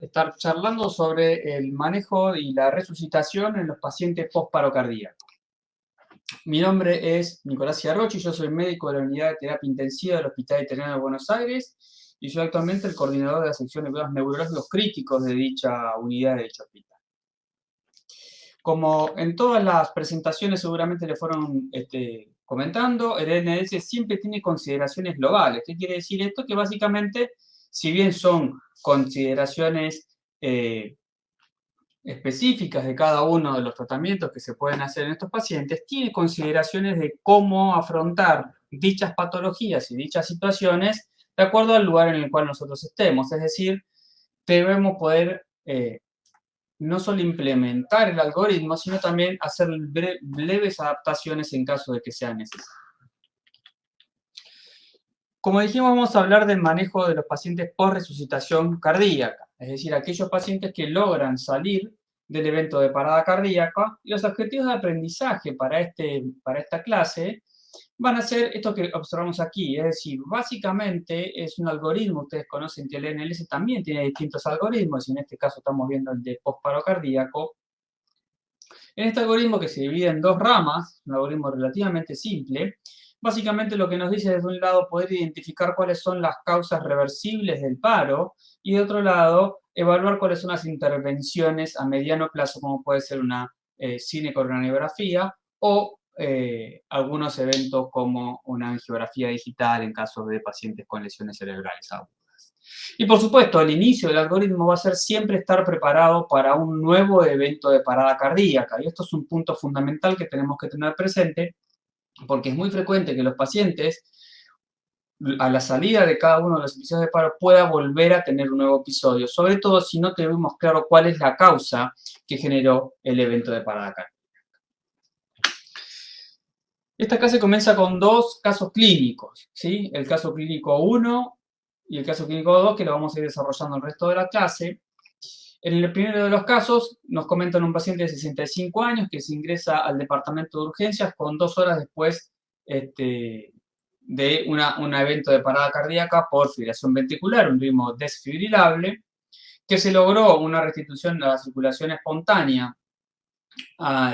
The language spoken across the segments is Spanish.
estar charlando sobre el manejo y la resucitación en los pacientes post-paro cardíaco. Mi nombre es Nicolás Ciarrochi, yo soy médico de la Unidad de Terapia Intensiva del Hospital Italiano de Buenos Aires y soy actualmente el coordinador de la sección de cuidados neurológicos críticos de dicha unidad de dicho hospital. Como en todas las presentaciones seguramente le fueron comentando, el NDS siempre tiene consideraciones globales. ¿Qué quiere decir esto? Que básicamente, si bien son consideraciones específicas de cada uno de los tratamientos que se pueden hacer en estos pacientes, tiene consideraciones de cómo afrontar dichas patologías y dichas situaciones de acuerdo al lugar en el cual nosotros estemos. Es decir, debemos poder no solo implementar el algoritmo, sino también hacer breves adaptaciones en caso de que sea necesario. Como dijimos, vamos a hablar del manejo de los pacientes post-resucitación cardíaca, es decir, aquellos pacientes que logran salir del evento de parada cardíaca, y los objetivos de aprendizaje para esta clase van a ser esto que observamos aquí, es decir, básicamente es un algoritmo, ustedes conocen que el NLS también tiene distintos algoritmos, y en este caso estamos viendo el de post-paro cardíaco. En este algoritmo, que se divide en dos ramas, un algoritmo relativamente simple, básicamente lo que nos dice es, de un lado, poder identificar cuáles son las causas reversibles del paro, y de otro lado, evaluar cuáles son las intervenciones a mediano plazo, como puede ser una cinecoronariografía o algunos eventos como una angiografía digital en caso de pacientes con lesiones cerebrales agudas. Y por supuesto, el inicio del algoritmo va a ser siempre estar preparado para un nuevo evento de parada cardíaca. Y esto es un punto fundamental que tenemos que tener presente, porque es muy frecuente que los pacientes, a la salida de cada uno de los episodios de paro, pueda volver a tener un nuevo episodio, sobre todo si no tenemos claro cuál es la causa que generó el evento de parada cardíaca. Esta clase comienza con dos casos clínicos, ¿sí? El caso clínico 1 y el caso clínico 2, que lo vamos a ir desarrollando el resto de la clase. En el primero de los casos nos comentan un paciente de 65 años que se ingresa al departamento de urgencias con 2 horas después de un evento de parada cardíaca por fibrilación ventricular, un ritmo desfibrilable, que se logró una restitución de la circulación espontánea.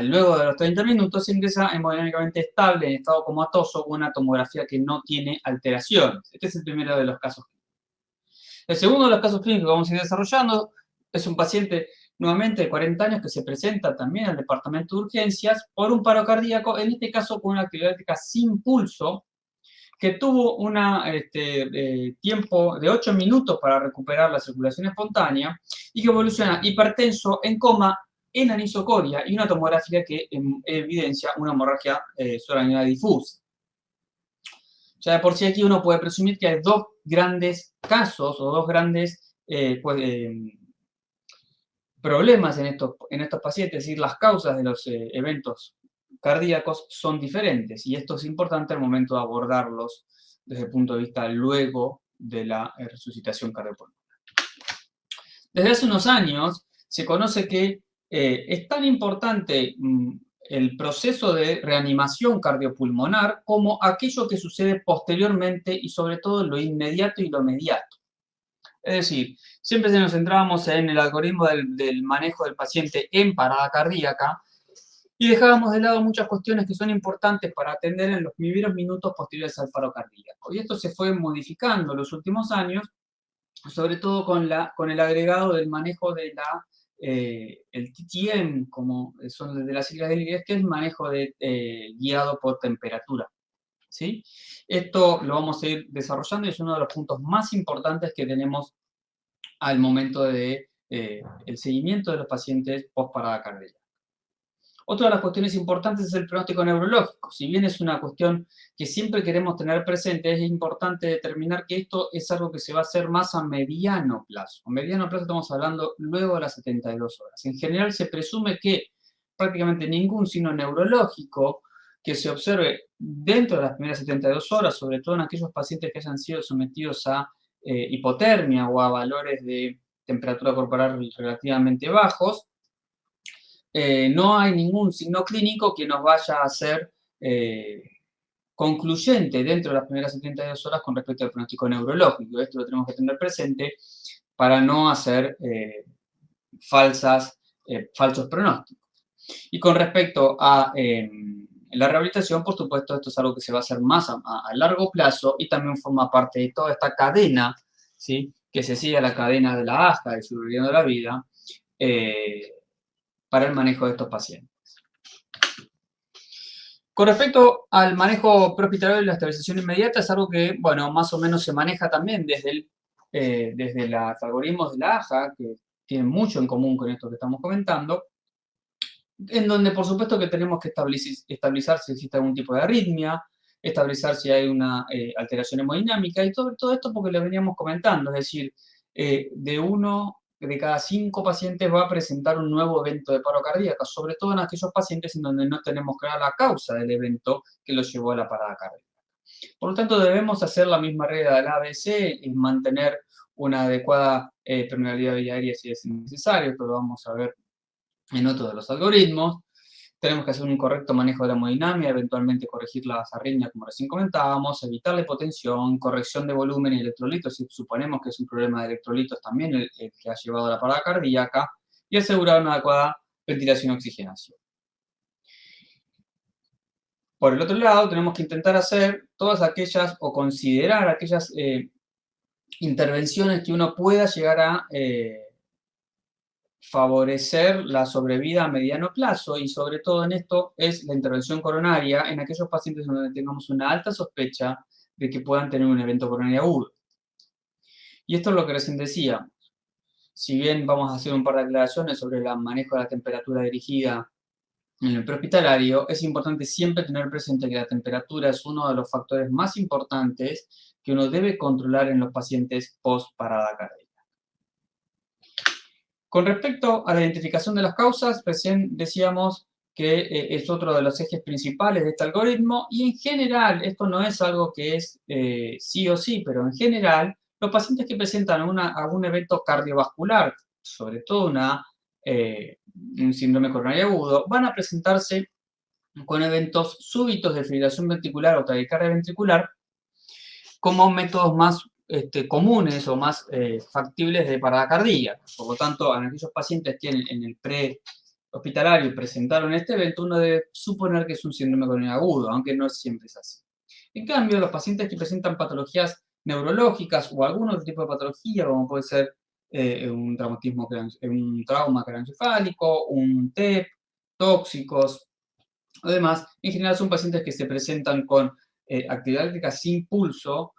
Luego de los 30 minutos ingresa hemodinámicamente estable, en estado comatoso, con una tomografía que no tiene alteraciones. Este es el primero de los casos clínicos. El segundo de los casos clínicos que vamos a ir desarrollando es un paciente, nuevamente, de 40 años, que se presenta también al departamento de urgencias por un paro cardíaco, en este caso con una actividad eléctrica sin pulso, que tuvo un tiempo de 8 minutos para recuperar la circulación espontánea y que evoluciona hipertenso, en coma, en anisocoria, y una tomografía que evidencia una hemorragia subaracnoidea difusa. Ya de por sí aquí uno puede presumir que hay dos grandes casos o dos grandes problemas en estos pacientes, es decir, las causas de los eventos cardíacos son diferentes, y esto es importante al momento de abordarlos desde el punto de vista luego de la resucitación cardiopulmonar. Desde hace unos años se conoce que es tan importante el proceso de reanimación cardiopulmonar como aquello que sucede posteriormente y sobre todo lo inmediato y lo mediato. Es decir, siempre nos centrábamos en el algoritmo del manejo del paciente en parada cardíaca y dejábamos de lado muchas cuestiones que son importantes para atender en los primeros minutos posteriores al paro cardíaco. Y esto se fue modificando en los últimos años, sobre todo con el agregado del manejo de el TTM, como son de las siglas en inglés, que es el manejo guiado por temperatura. ¿Sí? Esto lo vamos a ir desarrollando y es uno de los puntos más importantes que tenemos al momento del seguimiento de los pacientes post parada cardíaca. Otra de las cuestiones importantes es el pronóstico neurológico. Si bien es una cuestión que siempre queremos tener presente, es importante determinar que esto es algo que se va a hacer más a mediano plazo. A mediano plazo estamos hablando luego de las 72 horas. En general se presume que prácticamente ningún signo neurológico que se observe dentro de las primeras 72 horas, sobre todo en aquellos pacientes que hayan sido sometidos a hipotermia o a valores de temperatura corporal relativamente bajos, no hay ningún signo clínico que nos vaya a ser concluyente dentro de las primeras 72 horas con respecto al pronóstico neurológico. Esto lo tenemos que tener presente para no hacer falsos pronósticos. Y con respecto a la rehabilitación, por supuesto, esto es algo que se va a hacer más a largo plazo y también forma parte de toda esta cadena, ¿sí?, que se sigue a la cadena de la AJA, del Subsidio de la Vida, para el manejo de estos pacientes. Con respecto al manejo prehospitalario y la estabilización inmediata, es algo que, bueno, más o menos se maneja también desde los algoritmos de la AJA, que tienen mucho en común con esto que estamos comentando, en donde por supuesto que tenemos que estabilizar si existe algún tipo de arritmia, estabilizar si hay una alteración hemodinámica y todo esto porque lo veníamos comentando, es decir, de 1 de cada 5 pacientes va a presentar un nuevo evento de paro cardíaco, sobre todo en aquellos pacientes en donde no tenemos clara la causa del evento que los llevó a la parada cardíaca. Por lo tanto, debemos hacer la misma regla del ABC y mantener una adecuada permeabilidad aérea si es necesario, esto lo vamos a ver en otro de los algoritmos. Tenemos que hacer un correcto manejo de la hemodinamia, eventualmente corregir las arritmias, como recién comentábamos, evitar la hipotensión, corrección de volumen y electrolitos, si suponemos que es un problema de electrolitos también el que ha llevado a la parada cardíaca, y asegurar una adecuada ventilación y oxigenación. Por el otro lado, tenemos que intentar hacer todas aquellas, o considerar aquellas intervenciones que uno pueda llegar a favorecer la sobrevida a mediano plazo, y sobre todo en esto es la intervención coronaria en aquellos pacientes donde tengamos una alta sospecha de que puedan tener un evento coronario agudo. Y esto es lo que recién decíamos. Si bien vamos a hacer un par de aclaraciones sobre el manejo de la temperatura dirigida en el prehospitalario, es importante siempre tener presente que la temperatura es uno de los factores más importantes que uno debe controlar en los pacientes post parada cardíaca. Con respecto a la identificación de las causas, recién decíamos que es otro de los ejes principales de este algoritmo, y en general, esto no es algo que es sí o sí, pero en general, los pacientes que presentan algún evento cardiovascular, sobre todo un síndrome coronario agudo, van a presentarse con eventos súbitos de fibrilación ventricular o taquicardia ventricular como métodos más comunes o más factibles de parada cardíaca. Por lo tanto, en aquellos pacientes que en el prehospitalario presentaron este evento, uno debe suponer que es un síndrome coronario agudo, aunque no siempre es así. En cambio, los pacientes que presentan patologías neurológicas o algún otro tipo de patología, como puede ser un trauma craneoencefálico, un TEP, tóxicos, además, en general son pacientes que se presentan con actividad eléctrica sin pulso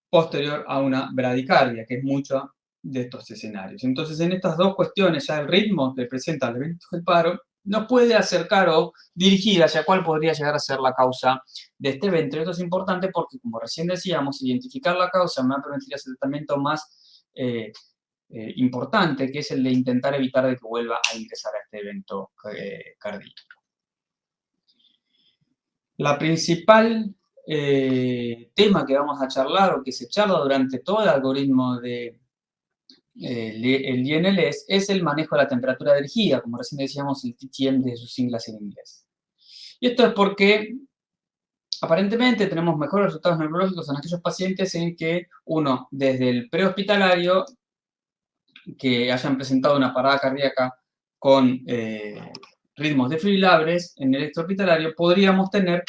posterior a una bradicardia, que es mucho de estos escenarios. Entonces, en estas dos cuestiones, ya el ritmo que presenta el evento del paro nos puede acercar o dirigir hacia cuál podría llegar a ser la causa de este evento. Esto es importante porque, como recién decíamos, identificar la causa me va a permitir hacer el tratamiento más importante, que es el de intentar evitar de que vuelva a ingresar a este evento cardíaco. La principal tema que vamos a charlar o que se charla durante todo el algoritmo de el INLS es el manejo de la temperatura dirigida, como recién decíamos, el TTM de sus siglas en inglés. Y esto es porque aparentemente tenemos mejores resultados neurológicos en aquellos pacientes en que uno, desde el prehospitalario, que hayan presentado una parada cardíaca con ritmos desfibrilables, en el extrahospitalario podríamos tener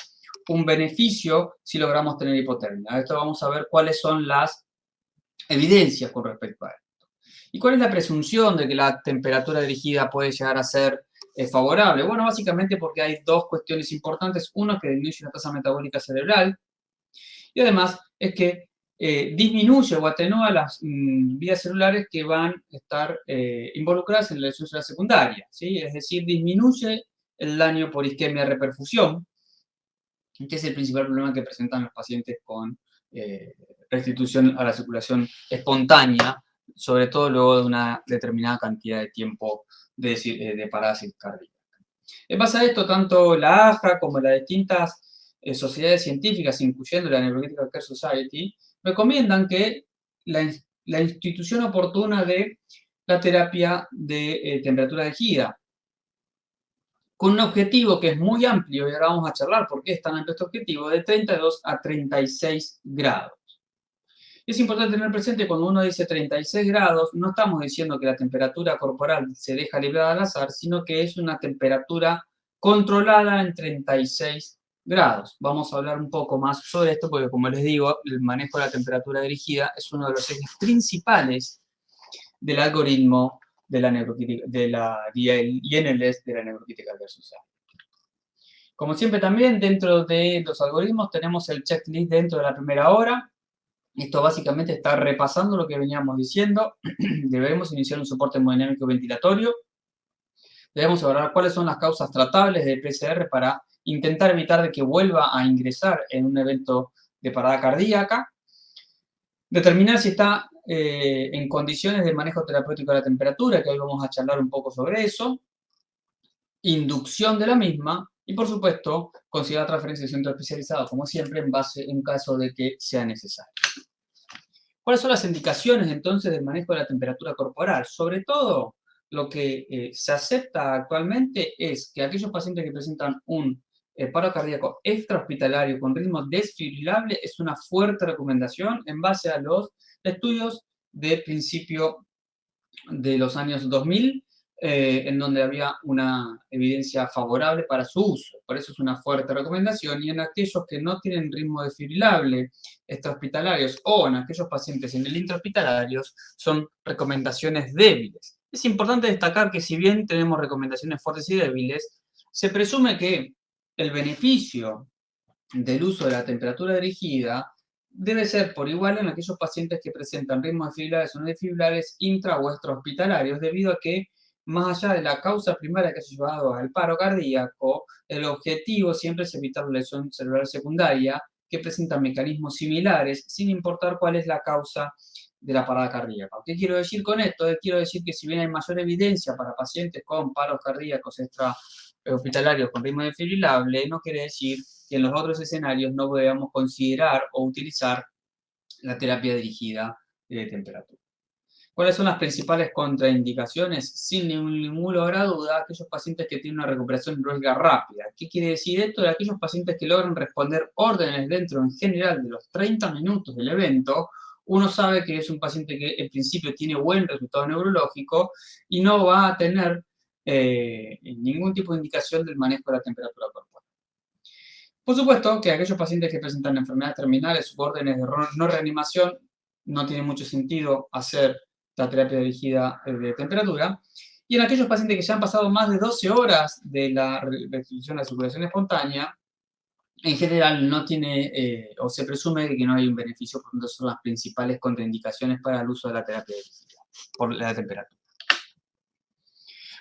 un beneficio si logramos tener hipotermia. A esto vamos a ver cuáles son las evidencias con respecto a esto. ¿Y cuál es la presunción de que la temperatura dirigida puede llegar a ser favorable? Bueno, básicamente porque hay dos cuestiones importantes. Uno es que disminuye la tasa metabólica cerebral, y además es que disminuye o atenúa las vías celulares que van a estar involucradas en la lesión celular secundaria, ¿sí? Es decir, disminuye el daño por isquemia reperfusión, que es el principal problema que presentan los pacientes con restitución a la circulación espontánea, sobre todo luego de una determinada cantidad de tiempo de parálisis cardíaca. En base a esto, tanto la AJA como las distintas sociedades científicas, incluyendo la Neurocritical Care Society, recomiendan que la institución oportuna de la terapia de temperatura dirigida, con un objetivo que es muy amplio, y ahora vamos a charlar por qué es tan amplio este objetivo, de 32 a 36 grados. Es importante tener presente cuando uno dice 36 grados, no estamos diciendo que la temperatura corporal se deja librada al azar, sino que es una temperatura controlada en 36 grados. Vamos a hablar un poco más sobre esto porque, como les digo, el manejo de la temperatura dirigida es uno de los ejes principales del algoritmo de la neurocrítica, de la INLS de la neurocrítica adversarial. Como siempre también dentro de los algoritmos tenemos el checklist dentro de la primera hora. Esto básicamente está repasando lo que veníamos diciendo. Debemos iniciar un soporte hemodinámico ventilatorio. Debemos evaluar cuáles son las causas tratables del PCR para intentar evitar de que vuelva a ingresar en un evento de parada cardíaca. Determinar si está en condiciones de manejo terapéutico de la temperatura, que hoy vamos a charlar un poco sobre eso. Inducción de la misma. Y, por supuesto, considerar transferencia de centro especializado, como siempre, en caso de que sea necesario. ¿Cuáles son las indicaciones, entonces, del manejo de la temperatura corporal? Sobre todo, lo que se acepta actualmente es que aquellos pacientes que presentan un paro cardíaco extrahospitalario con ritmo desfibrilable es una fuerte recomendación en base a los estudios de principio de los años 2000, en donde había una evidencia favorable para su uso. Por eso es una fuerte recomendación. Y en aquellos que no tienen ritmo desfibrilable extrahospitalarios o en aquellos pacientes en el intrahospitalarios, son recomendaciones débiles. Es importante destacar que si bien tenemos recomendaciones fuertes y débiles, se presume que el beneficio del uso de la temperatura dirigida debe ser por igual en aquellos pacientes que presentan ritmos desfibrilares o no desfibrilares intra o extrahospitalarios, debido a que, más allá de la causa primaria que ha llevado al paro cardíaco, el objetivo siempre es evitar la lesión cerebral secundaria que presenta mecanismos similares, sin importar cuál es la causa de la parada cardíaca. ¿Qué quiero decir con esto? Quiero decir que si bien hay mayor evidencia para pacientes con paros cardíacos extrahospitalarios con ritmo desfibrilable, no quiere decir que en los otros escenarios no debamos considerar o utilizar la terapia dirigida de temperatura. ¿Cuáles son las principales contraindicaciones? Sin ningún lugar a duda, aquellos pacientes que tienen una recuperación neurológica rápida. ¿Qué quiere decir esto? De aquellos pacientes que logran responder órdenes dentro, en general, de los 30 minutos del evento, uno sabe que es un paciente que en principio tiene buen resultado neurológico y no va a tener ningún tipo de indicación del manejo de la temperatura corporal. Por supuesto que aquellos pacientes que presentan enfermedades terminales u órdenes de no reanimación, no tiene mucho sentido hacer la terapia dirigida de temperatura. Y en aquellos pacientes que ya han pasado más de 12 horas de la restricción de la circulación espontánea, en general no tiene, o se presume que no hay un beneficio, por lo tanto son las principales contraindicaciones para el uso de la terapia dirigida por la temperatura.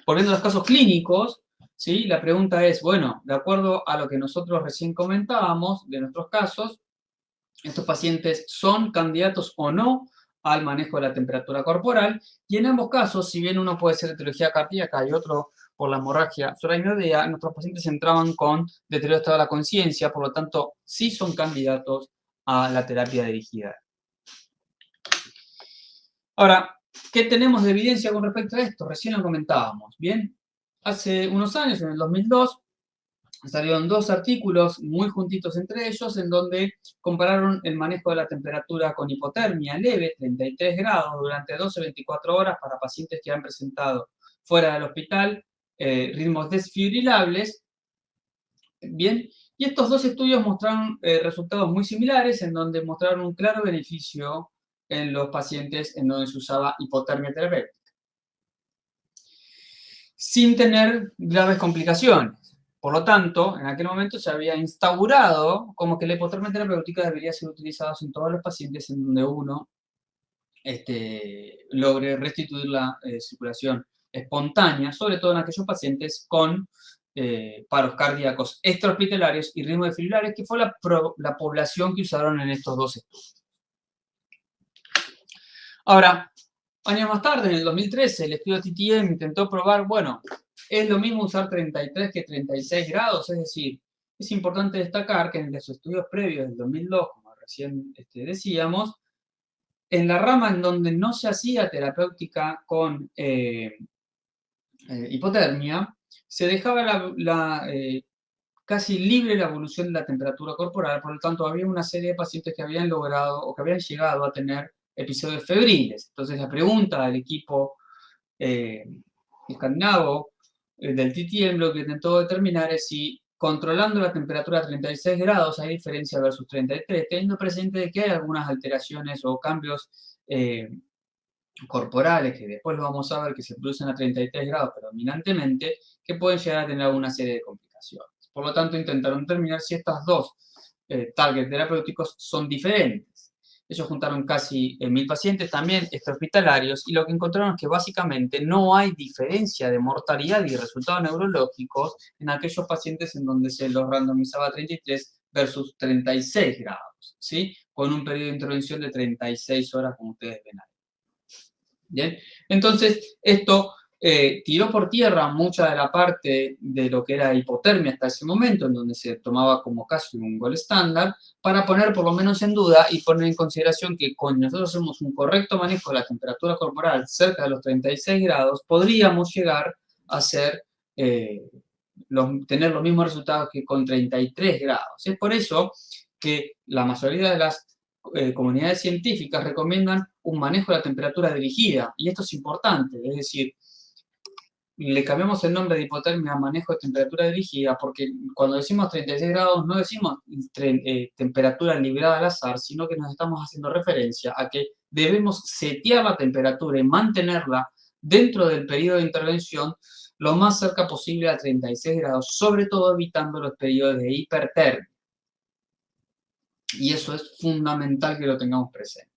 Volviendo a los casos clínicos, ¿sí? La pregunta es, bueno, de acuerdo a lo que nosotros recién comentábamos de nuestros casos, ¿estos pacientes son candidatos o no al manejo de la temperatura corporal? Y en ambos casos, si bien uno puede ser etiología cardíaca y otro por la hemorragia subaracnoidea, nuestros pacientes entraban con deterioro de estado de la conciencia, por lo tanto, sí son candidatos a la terapia dirigida. Ahora, ¿qué tenemos de evidencia con respecto a esto? Recién lo comentábamos, ¿bien? Hace unos años, en el 2002, salieron dos artículos muy juntitos entre ellos en donde compararon el manejo de la temperatura con hipotermia leve, 33 grados, durante 12-24 horas para pacientes que han presentado fuera del hospital ritmos desfibrilables. Bien, y estos dos estudios mostraron resultados muy similares en donde mostraron un claro beneficio en los pacientes en donde se usaba hipotermia terapéutica, sin tener graves complicaciones. Por lo tanto, en aquel momento se había instaurado como que la hipotermia terapéutica debería ser utilizada en todos los pacientes en donde uno logre restituir la circulación espontánea, sobre todo en aquellos pacientes con paros cardíacos extrahospitalarios y ritmos desfibrilares, que fue la población que usaron en estos dos estudios. Ahora, años más tarde, en el 2013, el estudio TTM intentó probar, bueno, es lo mismo usar 33 que 36 grados, es decir, es importante destacar que en los estudios previos del 2002, como recién decíamos, en la rama en donde no se hacía terapéutica con hipotermia, se dejaba casi libre la evolución de la temperatura corporal, por lo tanto había una serie de pacientes que habían logrado o que habían llegado a tener episodios febriles. Entonces la pregunta del equipo escandinavo del TTM lo que intentó determinar es si controlando la temperatura a 36 grados hay diferencia versus 33, teniendo presente de que hay algunas alteraciones o cambios corporales, que después lo vamos a ver, que se producen a 33 grados predominantemente, que pueden llegar a tener alguna serie de complicaciones. Por lo tanto, intentaron determinar si estos dos targets terapéuticos son diferentes. Ellos juntaron casi 1000 pacientes, también extrahospitalarios, y lo que encontraron es que básicamente no hay diferencia de mortalidad y resultados neurológicos en aquellos pacientes en donde se los randomizaba a 33 versus 36 grados, ¿sí? Con un periodo de intervención de 36 horas, como ustedes ven ahí. Bien, entonces esto tiró por tierra mucha de la parte de lo que era hipotermia hasta ese momento, en donde se tomaba como casi un gol estándar, para poner por lo menos en duda y poner en consideración que cuando nosotros hacemos un correcto manejo de la temperatura corporal cerca de los 36 grados, podríamos llegar a tener los mismos resultados que con 33 grados. Es por eso que la mayoría de las comunidades científicas recomiendan un manejo de la temperatura dirigida, y esto es importante, es decir, le cambiamos el nombre de hipotermia a manejo de temperatura dirigida, porque cuando decimos 36 grados no decimos temperatura librada al azar, sino que nos estamos haciendo referencia a que debemos setear la temperatura y mantenerla dentro del periodo de intervención lo más cerca posible a 36 grados, sobre todo evitando los periodos de hipertermia. Y eso es fundamental que lo tengamos presente.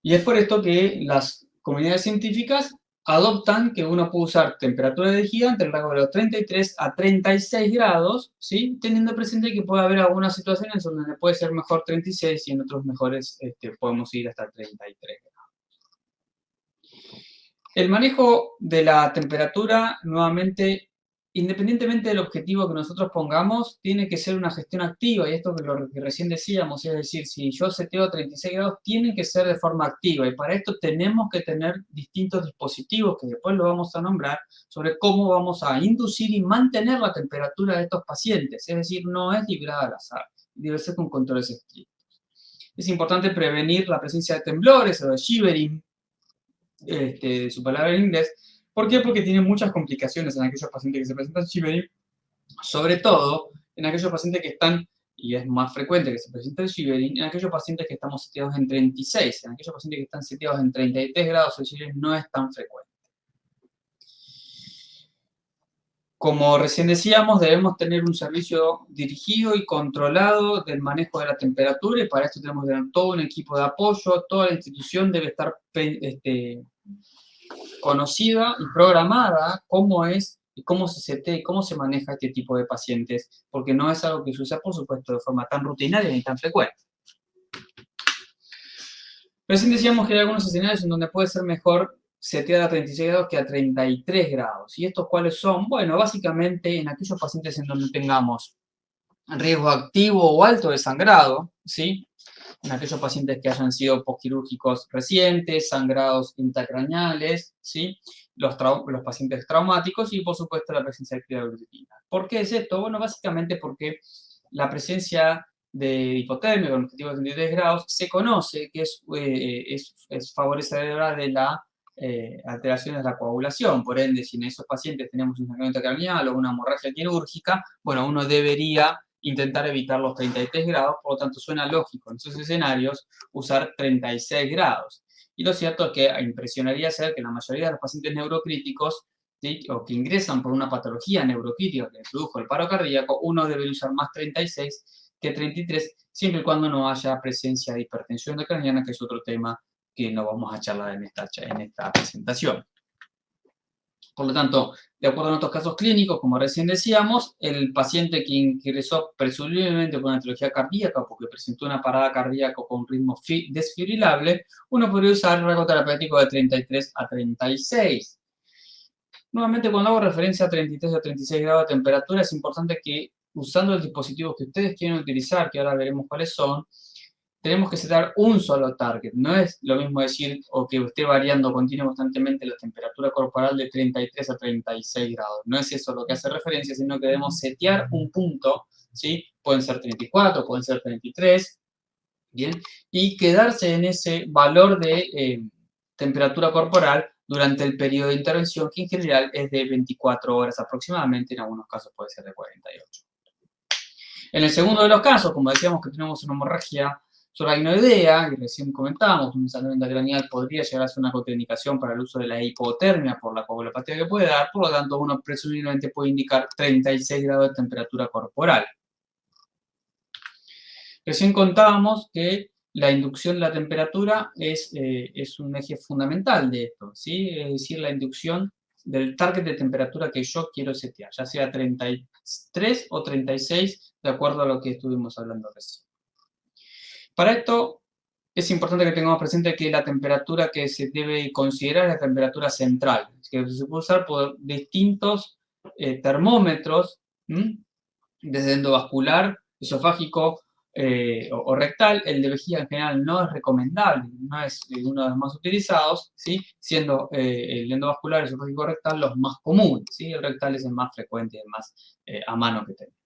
Y es por esto que las comunidades científicas adoptan que uno puede usar temperatura dirigida entre el rango de los 33 a 36 grados, ¿sí? Teniendo presente que puede haber algunas situaciones donde puede ser mejor 36 y en otros mejores podemos ir hasta 33 grados. El manejo de la temperatura, nuevamente, independientemente del objetivo que nosotros pongamos, tiene que ser una gestión activa, y esto que lo que recién decíamos, es decir, si yo seteo 36 grados, tiene que ser de forma activa, y para esto tenemos que tener distintos dispositivos, que después lo vamos a nombrar, sobre cómo vamos a inducir y mantener la temperatura de estos pacientes, es decir, no es librada al azar, debe ser con controles estrictos. Es importante prevenir la presencia de temblores o de shivering, su palabra en inglés. ¿Por qué? Porque tiene muchas complicaciones en aquellos pacientes que se presentan shivering, sobre todo en aquellos pacientes que están, y es más frecuente que se presente el shivering, en aquellos pacientes que estamos seteados en 36, en aquellos pacientes que están seteados en 33 grados, el shivering no es tan frecuente. Como recién decíamos, debemos tener un servicio dirigido y controlado del manejo de la temperatura, y para esto tenemos que tener todo un equipo de apoyo, toda la institución debe estar conocida y programada cómo es y cómo se setea y cómo se maneja este tipo de pacientes, porque no es algo que se usa, por supuesto, de forma tan rutinaria ni tan frecuente. Recién decíamos que hay algunos escenarios en donde puede ser mejor setear a 36 grados que a 33 grados. ¿Y estos cuáles son? Bueno, básicamente en aquellos pacientes en donde tengamos riesgo activo o alto de sangrado, ¿sí? En aquellos pacientes que hayan sido postquirúrgicos recientes, sangrados intracraneales, ¿sí? Los pacientes traumáticos y, por supuesto, la presencia de crioglutina. ¿Por qué es esto? Bueno, básicamente porque la presencia de hipotermia con objetivo de 33 grados se conoce que es favorecedora de la alteraciones de la coagulación. Por ende, si en esos pacientes tenemos un sangrado intracraneal o una hemorragia quirúrgica, bueno, uno debería intentar evitar los 33 grados, por lo tanto suena lógico en esos escenarios usar 36 grados. Y lo cierto es que impresionaría ser que la mayoría de los pacientes neurocríticos, ¿sí? O que ingresan por una patología neurocrítica que produjo el paro cardíaco, uno debe usar más 36 que 33, siempre y cuando no haya presencia de hipertensión intracraneana, que es otro tema que no vamos a charlar en esta presentación. Por lo tanto, de acuerdo a nuestros casos clínicos, como recién decíamos, el paciente que ingresó presumiblemente con una etiología cardíaca porque presentó una parada cardíaca con un ritmo desfibrilable, uno podría usar el rango terapéutico de 33 a 36. Nuevamente, cuando hago referencia a 33 o 36 grados de temperatura, es importante que usando el dispositivo que ustedes quieren utilizar, que ahora veremos cuáles son, tenemos que setar un solo target. No es lo mismo decir o que esté variando constantemente la temperatura corporal de 33 a 36 grados. No es eso lo que hace referencia, sino que debemos setear un punto, ¿sí? Pueden ser 34, pueden ser 33, ¿bien? Y quedarse en ese valor de temperatura corporal durante el periodo de intervención, que en general es de 24 horas aproximadamente, en algunos casos puede ser de 48. En el segundo de los casos, como decíamos que tenemos una hemorragia subaracnoidea, que recién comentábamos, un sangramiento craneal podría llegar a ser una contraindicación para el uso de la hipotermia por la coagulopatía que puede dar, por lo tanto uno presumiblemente puede indicar 36 grados de temperatura corporal. Recién contábamos que la inducción de la temperatura es un eje fundamental de esto, ¿sí? Es decir, la inducción del target de temperatura que yo quiero setear, ya sea 33 o 36, de acuerdo a lo que estuvimos hablando recién. Para esto, es importante que tengamos presente que la temperatura que se debe considerar es la temperatura central, que se puede usar por distintos termómetros, desde endovascular, esofágico o rectal. El de vejiga en general no es recomendable, no es uno de los más utilizados, ¿sí? Siendo el endovascular, esofágico rectal los más comunes, ¿sí? El rectal es el más frecuente, el más a mano que tenemos.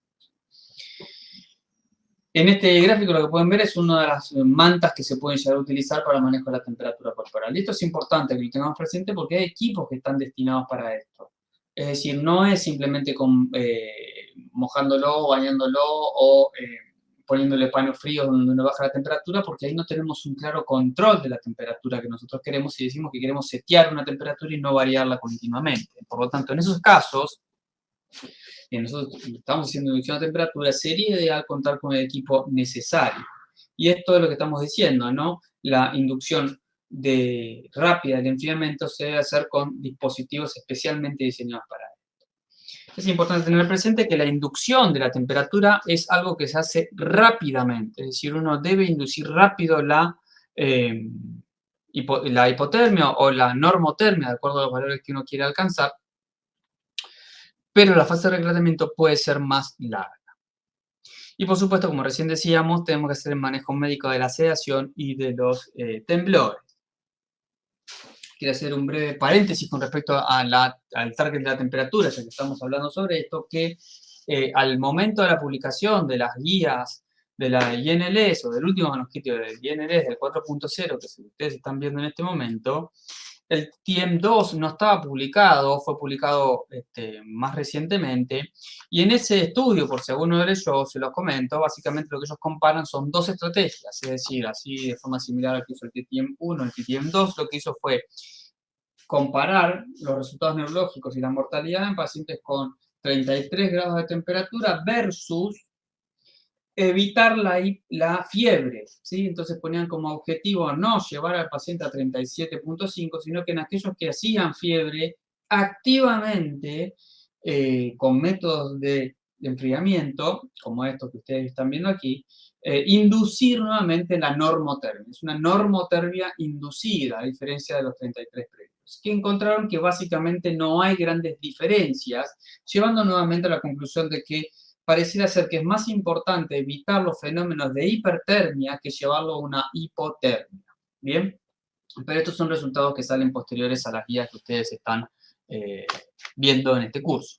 En este gráfico lo que pueden ver es una de las mantas que se pueden llegar a utilizar para el manejo de la temperatura corporal. Y esto es importante que lo tengamos presente porque hay equipos que están destinados para esto. Es decir, no es simplemente mojándolo, bañándolo o poniéndole paños fríos donde no baja la temperatura, porque ahí no tenemos un claro control de la temperatura que nosotros queremos y decimos que queremos setear una temperatura y no variarla continuamente. Por lo tanto, en esos casos, nosotros estamos haciendo inducción a temperatura, sería ideal contar con el equipo necesario. Y esto es lo que estamos diciendo, ¿no? La inducción rápida del enfriamiento se debe hacer con dispositivos especialmente diseñados para esto. Es importante tener presente que la inducción de la temperatura es algo que se hace rápidamente, es decir, uno debe inducir rápido la hipotermia o la normotermia, de acuerdo a los valores que uno quiere alcanzar, pero la fase de reclutamiento puede ser más larga. Y por supuesto, como recién decíamos, tenemos que hacer el manejo médico de la sedación y de los temblores. Quiero hacer un breve paréntesis con respecto al target de la temperatura, ya que estamos hablando sobre esto, que al momento de la publicación de las guías de la INLS o del último manuscrito del INLS del 4.0 que ustedes están viendo en este momento, el TM2 no estaba publicado, fue publicado más recientemente, y en ese estudio, por si alguno de ellos se los comento, básicamente lo que ellos comparan son dos estrategias, es decir, así de forma similar al que hizo el TTM1, el TTM2, lo que hizo fue comparar los resultados neurológicos y la mortalidad en pacientes con 33 grados de temperatura versus evitar la fiebre, ¿sí? Entonces ponían como objetivo no llevar al paciente a 37.5, sino que en aquellos que hacían fiebre, activamente, con métodos de enfriamiento, como estos que ustedes están viendo aquí, inducir nuevamente la normotermia. Es una normotermia inducida, a diferencia de los 33 previos. Que encontraron que básicamente no hay grandes diferencias, llevando nuevamente a la conclusión de que pareciera ser que es más importante evitar los fenómenos de hipertermia que llevarlo a una hipotermia. ¿Bien? Pero estos son resultados que salen posteriores a las guías que ustedes están viendo en este curso.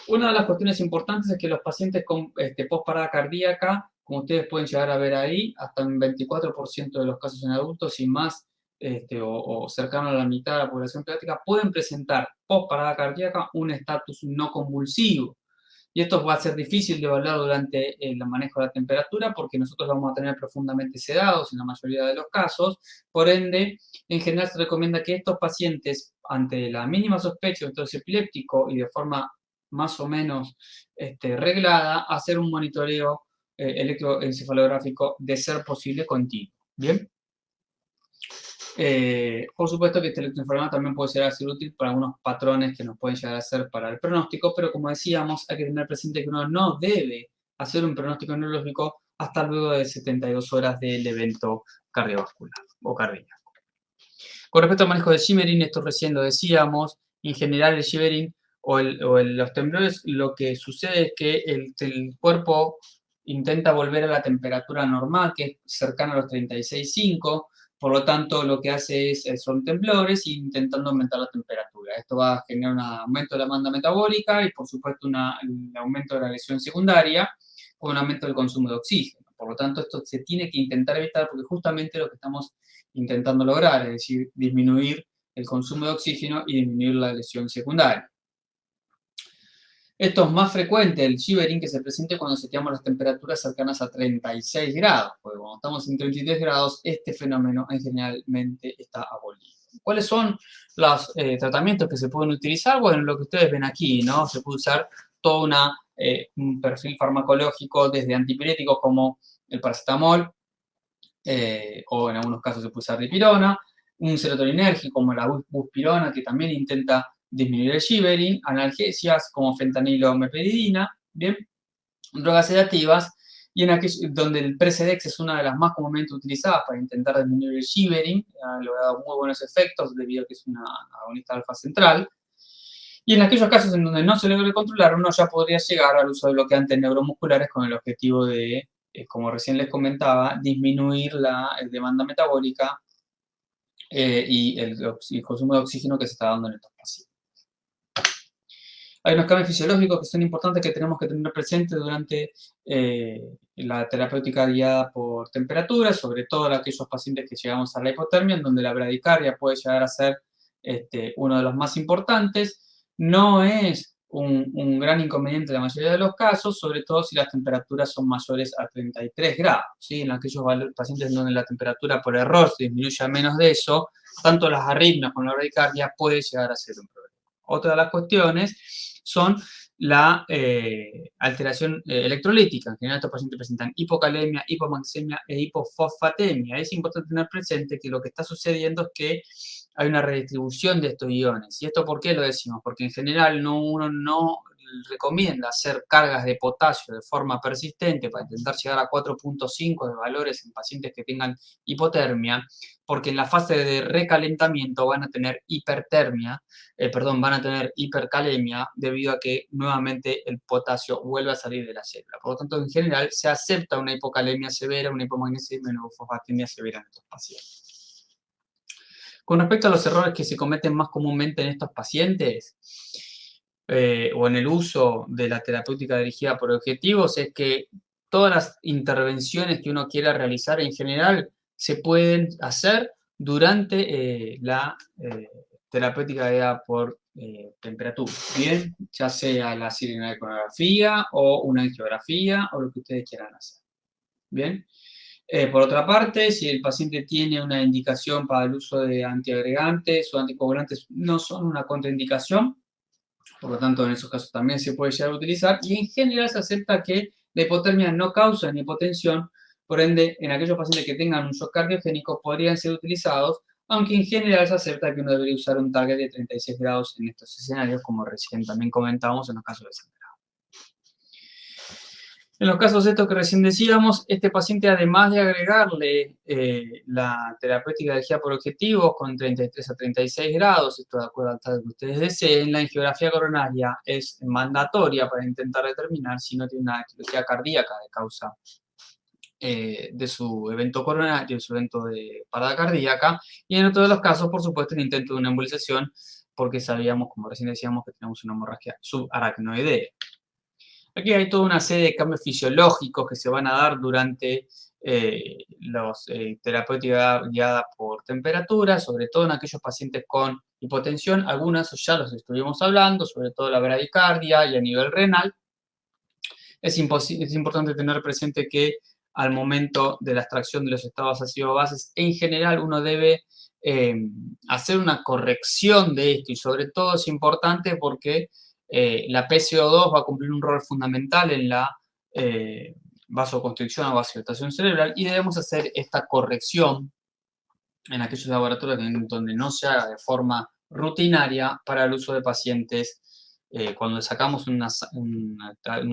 Una de las cuestiones importantes es que los pacientes con postparada cardíaca, como ustedes pueden llegar a ver ahí, hasta un 24% de los casos en adultos y más o cercano a la mitad de la población pediátrica pueden presentar postparada cardíaca un estatus no convulsivo. Y esto va a ser difícil de evaluar durante el manejo de la temperatura porque nosotros vamos a tener profundamente sedados en la mayoría de los casos. Por ende, en general se recomienda que estos pacientes, ante la mínima sospecha de estrés epiléptico y de forma más o menos reglada, hacer un monitoreo electroencefalográfico de ser posible continuo. ¿Bien? Por supuesto que este electroencefalograma también puede llegar a ser útil para algunos patrones que nos pueden llegar a ser para el pronóstico, pero como decíamos, hay que tener presente que uno no debe hacer un pronóstico neurológico hasta luego de 72 horas del evento cardiovascular o cardíaco. Con respecto al manejo del shivering, esto recién lo decíamos, en general el shivering los temblores, lo que sucede es que el cuerpo intenta volver a la temperatura normal, que es cercana a los 36,5. Por lo tanto, lo que hace son temblores y intentando aumentar la temperatura. Esto va a generar un aumento de la demanda metabólica y, por supuesto, un aumento de la lesión secundaria con un aumento del consumo de oxígeno. Por lo tanto, esto se tiene que intentar evitar porque justamente lo que estamos intentando lograr, es decir, disminuir el consumo de oxígeno y disminuir la lesión secundaria. Esto es más frecuente, el shivering, que se presente cuando seteamos las temperaturas cercanas a 36 grados, porque cuando estamos en 33 grados, este fenómeno generalmente está abolido. ¿Cuáles son los tratamientos que se pueden utilizar? Bueno, lo que ustedes ven aquí, ¿no? Se puede usar todo un perfil farmacológico desde antipiréticos como el paracetamol, o en algunos casos se puede usar dipirona, un serotoninérgico como la buspirona, que también intenta disminuir el shivering, analgesias como fentanilo o meperidina, bien, drogas sedativas, y en aquellos donde el Precedex es una de las más comúnmente utilizadas para intentar disminuir el shivering, ha logrado muy buenos efectos debido a que es una agonista alfa central. Y en aquellos casos en donde no se logre controlar, uno ya podría llegar al uso de bloqueantes neuromusculares con el objetivo de, como recién les comentaba, disminuir la demanda metabólica y el consumo de oxígeno que se está dando en estos pacientes. Hay unos cambios fisiológicos que son importantes que tenemos que tener presentes durante la terapéutica guiada por temperatura, sobre todo en aquellos pacientes que llegamos a la hipotermia, en donde la bradicardia puede llegar a ser uno de los más importantes. No es un gran inconveniente en la mayoría de los casos, sobre todo si las temperaturas son mayores a 33 grados. ¿Sí? En aquellos pacientes donde la temperatura por error se disminuye a menos de eso, tanto las arritmias como la bradicardia puede llegar a ser un problema. Otra de las cuestiones son la alteración electrolítica. En general, estos pacientes presentan hipocalemia, hipomagnesemia e hipofosfatemia. Es importante tener presente que lo que está sucediendo es que hay una redistribución de estos iones. ¿Y esto por qué lo decimos? Porque en general uno no recomienda hacer cargas de potasio de forma persistente para intentar llegar a 4,5 de valores en pacientes que tengan hipotermia, porque en la fase de recalentamiento van a tener van a tener hipercalemia debido a que nuevamente el potasio vuelve a salir de la célula. Por lo tanto, en general se acepta una hipocalemia severa, una hipomagnesemia y una hipofosfatemia severa en estos pacientes. Con respecto a los errores que se cometen más comúnmente en estos pacientes, o en el uso de la terapéutica dirigida por objetivos, es que todas las intervenciones que uno quiera realizar en general se pueden hacer durante la terapéutica guiada por temperatura, bien, ya sea la sirenaiconografía o una angiografía o lo que ustedes quieran hacer, bien. Por otra parte, si el paciente tiene una indicación para el uso de antiagregantes o anticoagulantes, no son una contraindicación, por lo tanto, en esos casos también se puede llegar a utilizar, y en general se acepta que la hipotermia no causa ni hipotensión, por ende, en aquellos pacientes que tengan un shock cardiogénico podrían ser utilizados, aunque en general se acepta que uno debería usar un target de 36 grados en estos escenarios, como recién también comentábamos en los casos de sangrado. En los casos estos que recién decíamos, este paciente, además de agregarle la terapéutica dirigida por objetivos con 33 a 36 grados, esto de acuerdo al tal que ustedes deseen, la angiografía coronaria es mandatoria para intentar determinar si no tiene una etiología cardíaca de causa de su evento coronario, de su evento de parada cardíaca, y en otros de los casos, por supuesto, el intento de una embolización, porque sabíamos, como recién decíamos, que tenemos una hemorragia subaracnoidea. Aquí hay toda una serie de cambios fisiológicos que se van a dar durante los terapéutica guiada por temperatura, sobre todo en aquellos pacientes con hipotensión. Algunos ya los estuvimos hablando, sobre todo la bradicardia y a nivel renal. Es importante tener presente que al momento de la extracción de los estados ácido-bases, en general uno debe hacer una corrección de esto, y sobre todo es importante porque la PCO2 va a cumplir un rol fundamental en la vasoconstricción o vasodilatación cerebral, y debemos hacer esta corrección en aquellos laboratorios donde no se haga de forma rutinaria para el uso de pacientes cuando sacamos un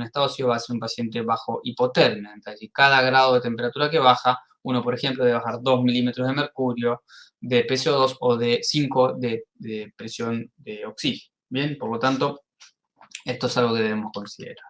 estado ácido-base, un paciente bajo hipotermia. Entonces, cada grado de temperatura que baja, uno, por ejemplo, debe bajar 2 milímetros de mercurio, de PCO2 o de 5 de presión de oxígeno. Bien, por lo tanto, esto es algo que debemos considerar.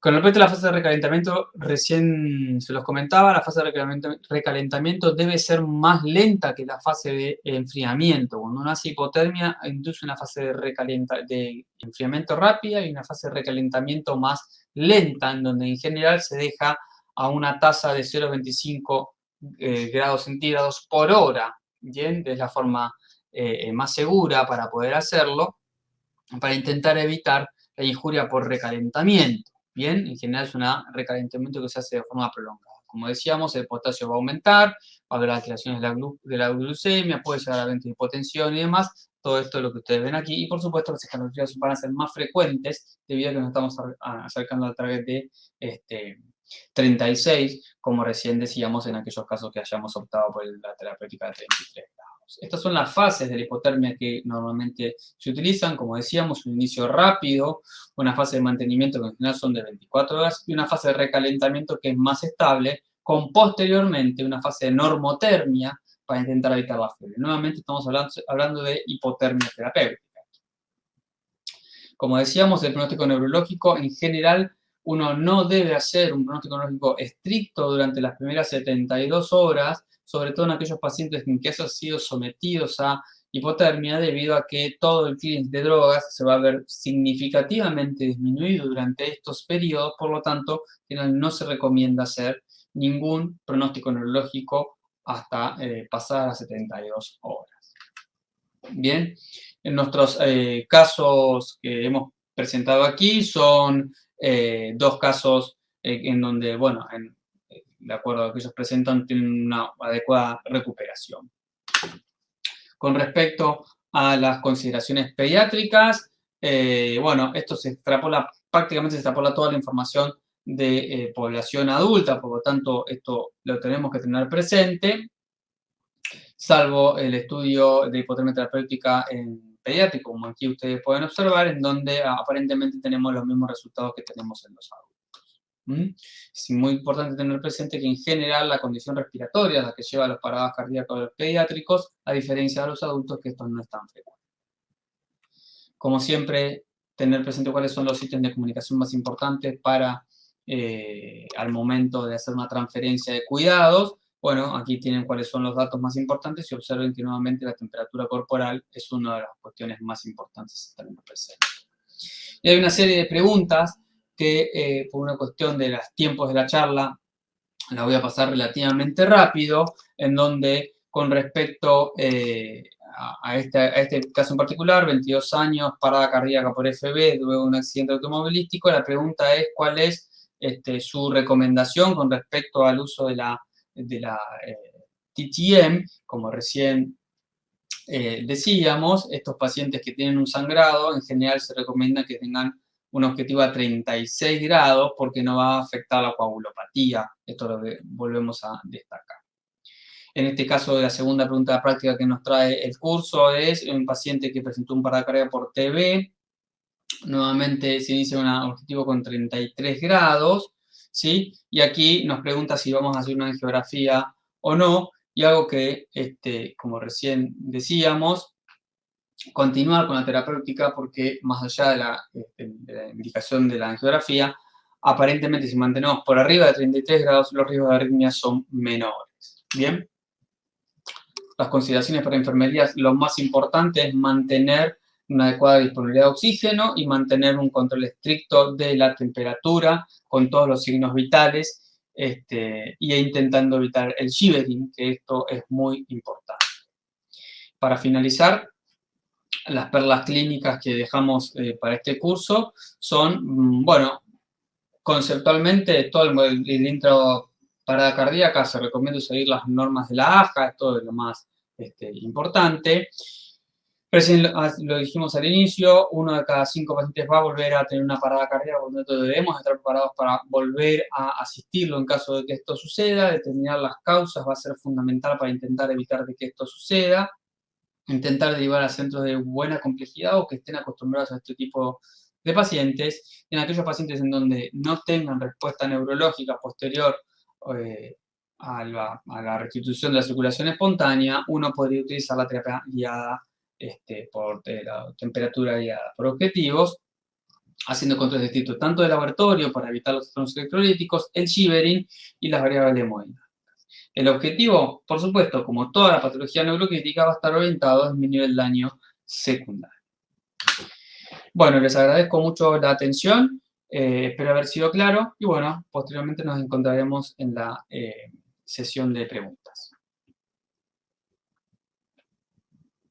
Con respecto a la fase de recalentamiento, recién se los comentaba, la fase de recalentamiento debe ser más lenta que la fase de enfriamiento. Cuando uno hace hipotermia, induce una fase de enfriamiento rápida y una fase de recalentamiento más lenta, en donde en general se deja a una tasa de 0,25 grados centígrados por hora. Bien, es la forma más segura para poder hacerlo, para intentar evitar la injuria por recalentamiento. Bien, en general es un recalentamiento que se hace de forma prolongada. Como decíamos, el potasio va a aumentar, va a haber alteraciones de la glucemia, puede llegar a eventos de hipotensión y demás. Todo esto es lo que ustedes ven aquí. Y por supuesto, las escalofríos van a ser más frecuentes debido a que nos estamos acercando al target de 36, como recién decíamos en aquellos casos que hayamos optado por la terapéutica de 33 grados. Estas son las fases de la hipotermia que normalmente se utilizan. Como decíamos, un inicio rápido, una fase de mantenimiento que en general son de 24 horas y una fase de recalentamiento que es más estable, con posteriormente una fase de normotermia para intentar evitar la fiebre. Nuevamente estamos hablando de hipotermia terapéutica. Como decíamos, el pronóstico neurológico en general uno no debe hacer un pronóstico neurológico estricto durante las primeras 72 horas, sobre todo en aquellos pacientes en que han sido sometidos a hipotermia, debido a que todo el clearance de drogas se va a ver significativamente disminuido durante estos periodos, por lo tanto, no se recomienda hacer ningún pronóstico neurológico hasta pasar las 72 horas. Bien, en nuestros casos que hemos presentado aquí son dos casos en donde, bueno, de acuerdo a lo que ellos presentan, tienen una adecuada recuperación. Con respecto a las consideraciones pediátricas, bueno, esto se extrapola, prácticamente se extrapola toda la información de población adulta, por lo tanto, esto lo tenemos que tener presente, salvo el estudio de hipotermia terapéutica en pediátrico, como aquí ustedes pueden observar, en donde aparentemente tenemos los mismos resultados que tenemos en los adultos. Es muy importante tener presente que en general la condición respiratoria es la que lleva a los paradas cardíacos pediátricos, a diferencia de los adultos, que esto no es tan frecuente. Como siempre, tener presente cuáles son los sitios de comunicación más importantes para al momento de hacer una transferencia de cuidados. Bueno, aquí tienen cuáles son los datos más importantes y observen que nuevamente la temperatura corporal es una de las cuestiones más importantes a tener presente. Y hay una serie de preguntas que por una cuestión de los tiempos de la charla la voy a pasar relativamente rápido, en donde con respecto a este caso en particular, 22 años, parada cardíaca por FB, luego de un accidente automovilístico, la pregunta es cuál es su recomendación con respecto al uso de la TTM, como recién decíamos, estos pacientes que tienen un sangrado, en general se recomienda que tengan un objetivo a 36 grados porque no va a afectar la coagulopatía. Esto es lo que volvemos a destacar. En este caso, la segunda pregunta de práctica que nos trae el curso es un paciente que presentó un parada cardíaca por TB. Nuevamente se inicia un objetivo con 33 grados, ¿sí? Y aquí nos pregunta si vamos a hacer una angiografía o no. Y algo que, como recién decíamos, continuar con la terapéutica porque más allá de la indicación de la angiografía, aparentemente si mantenemos por arriba de 33 grados, los riesgos de arritmia son menores. Bien. Las consideraciones para enfermería, lo más importante es mantener una adecuada disponibilidad de oxígeno y mantener un control estricto de la temperatura con todos los signos vitales y intentando evitar el shivering, que esto es muy importante. Para finalizar, las perlas clínicas que dejamos para este curso son, bueno, conceptualmente todo el intro parada cardíaca se recomienda seguir las normas de la AJA, esto es lo más importante. Recién lo dijimos al inicio, 1 de cada 5 pacientes va a volver a tener una parada cardíaca, por lo tanto debemos estar preparados para volver a asistirlo en caso de que esto suceda. Determinar las causas va a ser fundamental para intentar evitar de que esto suceda. Intentar derivar a centros de buena complejidad o que estén acostumbrados a este tipo de pacientes. En aquellos pacientes en donde no tengan respuesta neurológica posterior a la restitución de la circulación espontánea, uno podría utilizar la terapia guiada por la temperatura guiada por objetivos. haciendo controles distintos, tanto de laboratorio para evitar los trastornos electrolíticos, el shivering y las variables hemodinámicas. El objetivo, por supuesto, como toda la patología neurocrítica, va a estar orientado a disminuir el daño secundario. Bueno, les agradezco mucho la atención, espero haber sido claro y bueno, posteriormente nos encontraremos en la sesión de preguntas.